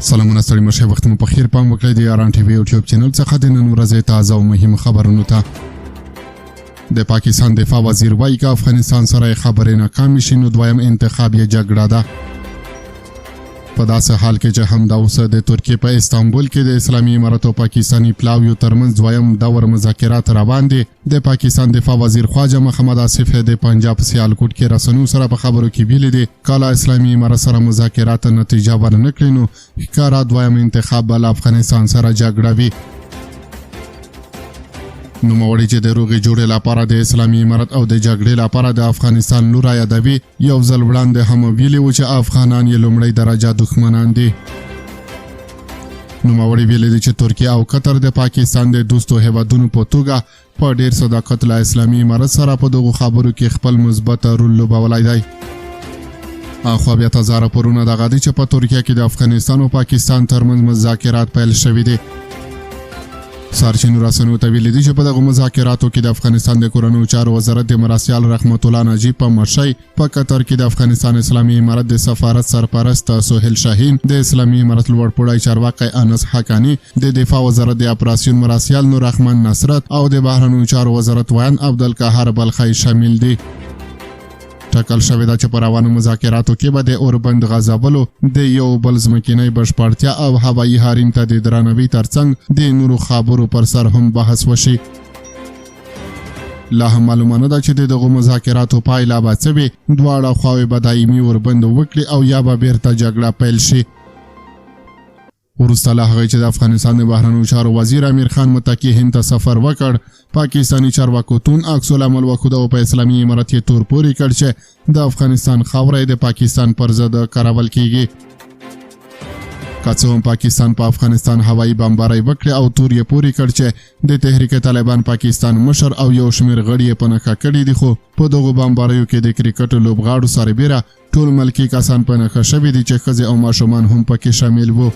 سلامونه ستړي مشه وخت مو په خیر پام وکړئ د یاران ټي وي یوټیوب چینل څخه د نن ورځې تازه او مهم خبرونو ته. د پاکستان دفاع وزیر وایي که افغانستان سره خبرې ناکامې شي نو دویم انتخاب یې جګړه ده. په داسې حال کې چې همدا اوس د ترکیې په استانبول کې د اسلامي امارت او پاکستاني پلاویو ترمنځ دویم دور مذاکرات روان دي. د پاکستان دفاع وزیر خواجه محمد آصف د پنجاب سیالکوټ کې رسنیو سره په خبرو کې ویلي دي کله اسلامي امارت سره مذاکرات نتیجه ورنکړي نو ښکاره دویم انتخاب به له افغانستان سره جګړه وي. نوموړي چې د روغې جوړې لپاره د اسلامي امارت او د جګړې لپاره د افغانستان لور یادوي یو ځل وړاندې هم ویلي و چې افغانان یې لومړی درجه دښمنان دي. نوموړي ویلي دي چې ترکیه او قطر د پاکستان د دوستو هیوادونو په توګه په ډیر صداقت له اسلامي امارت سره په دغو خبرو کې خپل مثبت رول لوبولی دی. اخوا بیا تازه راپورونه دغه دي چې په ترکیه کې د افغانستان او پاکستان ترمنځ مذاکرات پیل شوي دي. سرچینو رسنیو ته ویلي دي چې په دغو مذاکراتو کې د افغانستان د کورنیو چارو وزارت د مرستیال رحمت الله نجیب په مشرۍ په قطر کې د افغانستان اسلامي امارت د سفارت سرپرست سهیل شاهین د اسلامي امارت لوړپوړی چارواکی انس حقانی د دفاع وزارت د اپراسیون مرستیال نور رحمان نصرت او د بهرنیو چارو وزارت ویان عبدالقهار بلخی شامل دي. ټاکل شوې ده چې په روانو مذاکراتو کې به د اوربند غځولو د یو بل ځمکنۍ بشپړتیا او هوایي حریم ته د درناوي ترڅنګ د نورو خبرو پر سر هم بحث وشي. لا هم معلومه نه ده چې د دغو مذاکراتو پایله به څه وي. دواړه خواوې به دایمي اوربند وکړي او یا به بیرته جګړه پیل شي. وروسته له هغې چې د افغانستان د بهرنیو چارو وزیر امیر خان متکي هند ته سفر وکړ پاکستاني چارواکو تون عکس العمل وښود او په اسلامي امارت یې تور پورې کړ چې د افغانستان خاوره د پاکستان پر ضد کارول کیږي. که څه هم پاکستان په افغانستان هوایي بمبارۍ وکړې او تور یې پورې کړ چې د تحریک طالبان پاکستان مشر او یو شمېر غړي یې په نښه کړي دي خو په دغو بمباریو کې د کرکټ لوبغاړو سربیره ټول ملکي کسان په نښه شوي دي چې ښځې او ماشومان هم پکې شامل وو.